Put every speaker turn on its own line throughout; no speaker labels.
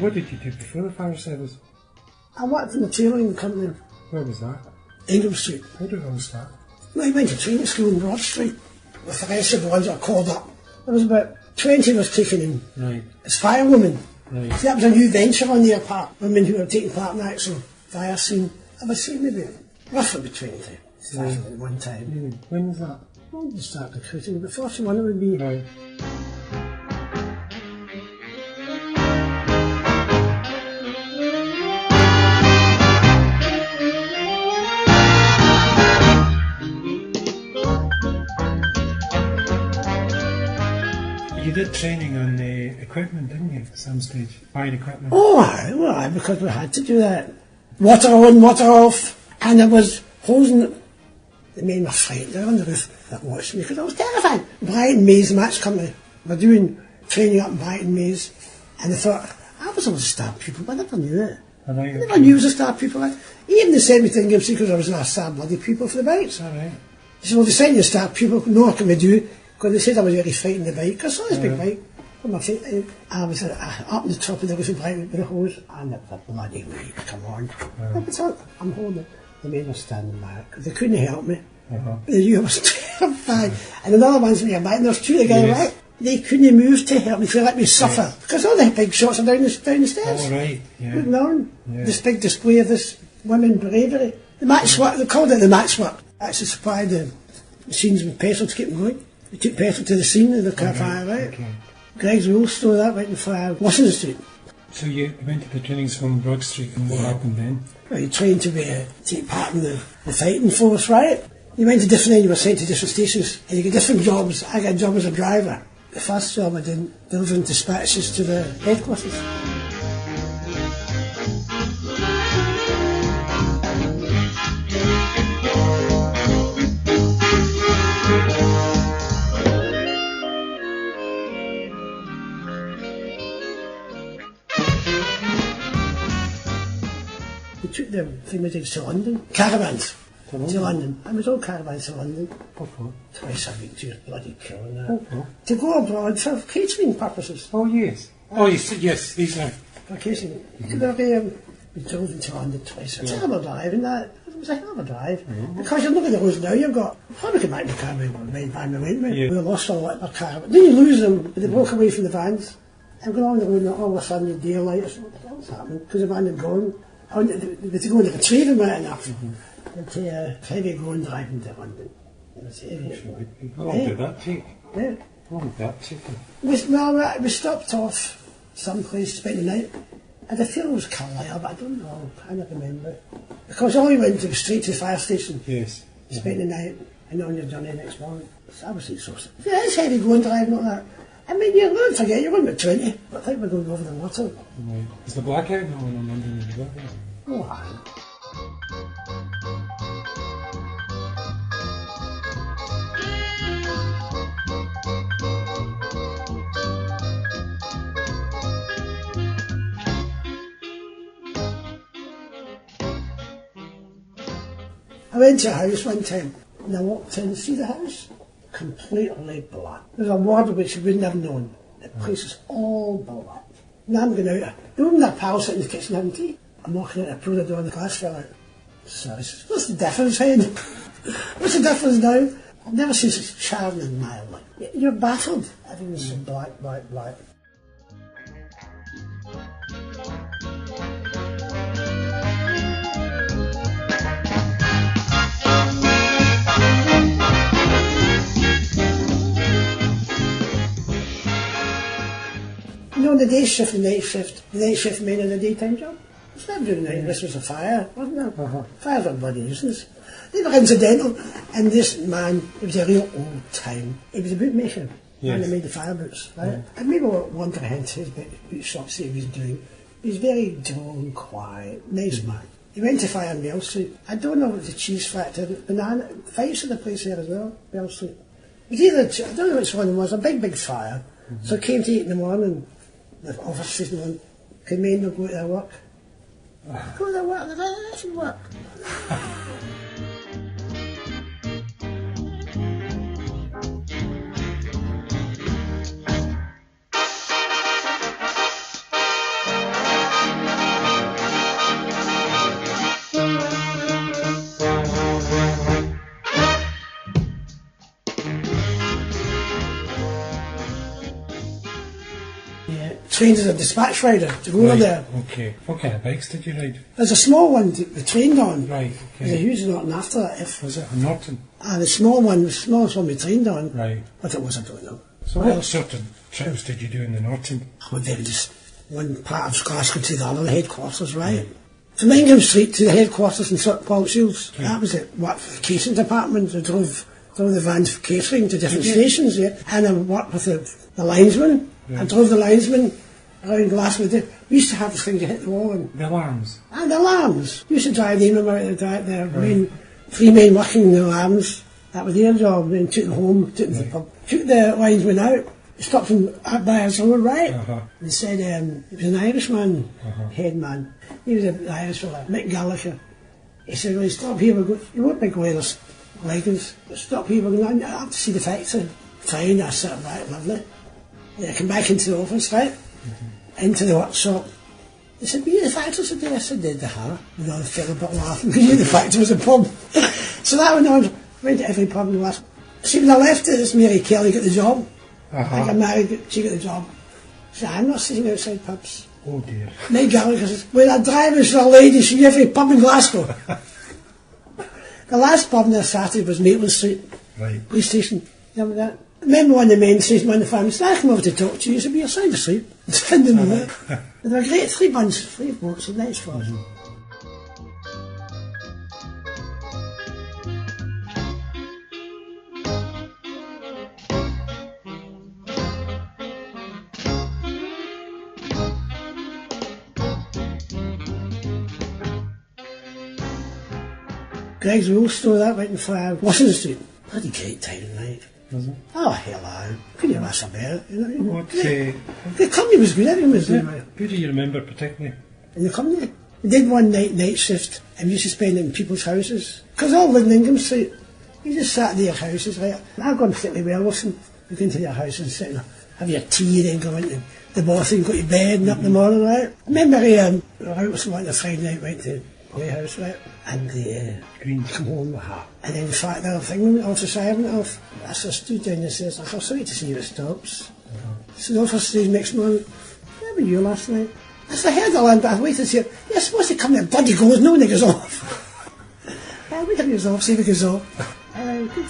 what did you do before the fire service?
I worked in the tailoring company.
Where was that?
Ingram Street.
How did it all start?
I went to training school in Broad Street with the rest of the ones that I called up. There was about 20 of us taken in
Right.
as Firewoman.
Right.
See, that was a new venture on their part. Women who were taking part in the actual fire scene. I would say maybe roughly between 20 started at one time.
Really? When was that?
When did you start recruiting? About 41 it would be.
Right. You did training on the equipment, didn't you, at some stage? Fire equipment.
Oh, aye, because we had to do that. Water on, water off. And there was hosing. The men were frightened. They were on the roof that watched me because I was terrified. Brighton Maze Match Company. We're doing training up in Brighton Maze. And they thought, I was always a star pupil, but I never knew it. I never knew I was a star pupil. Even they sent me to Ingham because I was a star bloody pupil for the bikes.
All right.
They said, well, they sent you a star pupil. No, what can we do? Because they said I was very frightened of the bike. Because I saw this big bike. I was up on the top of the roof of Brighton with a hose. And the bloody way, come on. I'm holding it. The men were standing back. They couldn't help me. They knew I was terrified. And another one's me back, and there's two together, right? They couldn't move to help me, to let me suffer. Because all the big shots are down the stairs.
Oh, right, yeah.
Looking on. This big display of this women bravery. The matchwork, they called it the matchwork. Actually supplied the machines with petrol to keep them going. They took petrol to the scene of the fire, right? Okay. Greg's Wool store, that went in fire, Washington Street.
So you went to the training school on Broad Street, and what happened then?
Well, you trained to take part in the fighting force, right? You went to different, you were sent to different stations, and you get different jobs. I got a job as a driver. The first job I did, delivering dispatches to the headquarters. We took the thingamajigs to London, caravans. To London. I was all caravans to London. Twice a week, just bloody killing that. To go abroad for catering purposes.
Oh, yes. Oh, yes, these are.
For catering. We drove into London twice. It's a hell of a drive, and that it was a hell of a drive. Because you're looking at those now, you've got. Probably come back in the car we went with. We lost a lot of our car. But then you lose them, but they broke away from the vans. And going on the road, and all of a sudden the daylight, I said, what the hell's happening? Because the van had gone. They had to go into the train a minute enough. It's heavy going driving to London. It's heavy.
How long did that take?
Yeah.
How long did that take?
We stopped off someplace to spend the night. And I feel it was Carlisle, but I don't know. I can't remember. Because all we went to was straight to the fire station.
Yes.
Spend the night and on your journey next morning. So I was exhausted. Yeah, it's heavy going driving like that. I mean, you don't forget, you're going with 20. But I think we're going over the water.
Right. Is the blackout going on in London? Is the blackout?
Oh, aye. I went to a house one time and I walked in to see the house. Completely black. There's a word which you wouldn't have known. The place is all black. And I'm going out. The woman and her pal sitting in the kitchen having tea. I'm walking out, I pulled the door and the glass fell out. So I said, what's the difference, Hen? What's the difference now? I've never seen such charm in my life. You're baffled. Everything's so black, black, black. You know, the day shift, the night shift men in a daytime job. It's never doing night. This was a fire, wasn't it? Fires are bloody useless. They were incidental. And this man, he was a real old time. He was a bootmaker. Yes. And he made the fire boots, right? Yeah. And maybe one could hint his boot shop see what he was doing. He was very dull and quiet, nice man. He went to fire in Bell Street. I don't know what the cheese factory, banana, fights in the place there as well, Bell Street. It was either, I don't know which one it was, a big fire. So it came to 8 in the morning. The officers and could men not go to their work? Go to their work, they should work. trained as a dispatch rider to go over there.
Okay. What kind of bikes did you ride?
There's a small one we trained on.
Right,
There's a
okay.
huge Norton after that.
Was it a Norton?
The small one, the smallest one we trained on.
Right.
What it was, I don't know.
So what sort of trips did you do in the Norton?
Well, they were just one part of Glasgow to the other, the headquarters, right? From Ingham Street to the headquarters in St Paul Shields.
Okay.
That was it. Worked for the catering department. I drove the vans for catering to different stations, yeah. And I worked with the linesman.
Yeah.
I drove the linesman around Glasgow. We used to have this thing to hit the wall and
The alarms.
the alarms. We used to drive them out the three men working in the alarms. That was their job. Then took them home, took them to the pub. Took the linesman out, stopped him up by his road, right? And said, he was an Irishman, head man. He was an Irish fella, Mick Gallagher. He said, well, stop here, you won't big leathers, leggings, but stop here, we're going to have to see the factory. Fine, I said, right, lovely. And I come back into the office, right? Into the workshop. They said, were you the factory today? I said, did they have? And I felt a bit laughing, because you the factory was a pub. So that went on, went to every pub in Glasgow. See, when I left it, Mary Kelly got the job. I got married, she got the job. So I'm not sitting outside pubs.
Oh dear.
Mick Gallagher says, when I drive for a lady, she every pub in Glasgow. The last pub on the Saturday was Maitland Street,
Right.
police station. Remember that? I remember one of the men says, one of the family said, I come over to talk to you. He said, you're sound asleep. Standing there. They were great, 3 months, 3 boats, and nice fellas. Greg's Wool Store, that went in Firewoman Street. Bloody great time, right?
Was it?
Oh, hello. Couldn't have asked for better.
What,
The company was good, everyone was good.
who do you remember particularly?
In the company. We did one night shift, and we used to spend it in people's houses. Because all lived in Ingham Street. You just sat in their houses, right? I've gone particularly well with them. You go into their house and sit and have your tea, then go into the bathroom, go to bed, and up in the morning, right? I remember I was out with someone on a Friday night, went to Playhouse, right? And
Green.
come home with her. And then in fact the other thing went off, the siren went off. I stood down and says, I'm sorry to see you it stops. So the officer says next morning, where were you last night? I said, I heard the land, but I waited to see it. You're supposed to come there, bloody goes, no one goes off. I wait till he goes off, see if he goes off. Good.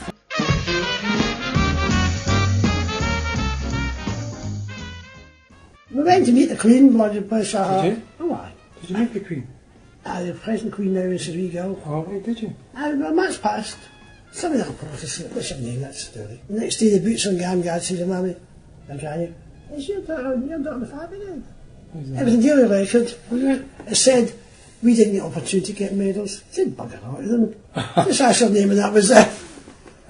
We went to meet the Queen, bloody bush.
Did you?
Oh, aye.
Did you meet the Queen?
The present Queen now is a wee girl.
Oh, right, did you?
Well, much passed. Some of the reporters said, what's your name, that's the story. The next day the boots on Gangad said to Mammy, and Granny, is your daughter the family then? It was in Daily Record. It said, we didn't get opportunity to get medals. It didn't bugger out of them. Just asked your name and that was it.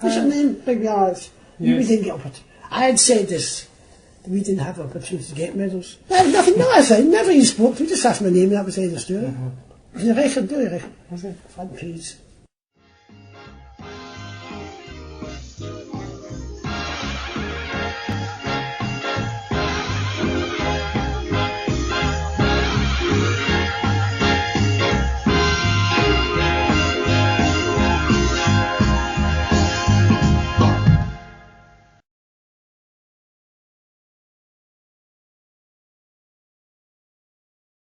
What's your name? Big yards.
Yes.
We didn't get opportunity. I had said this. We didn't have the opportunity to get medals. Nothing, no, I said, never even spoke to me, just asked my name and that was the end of the story. It was in the record, Daily Record.
Was it?
Front page.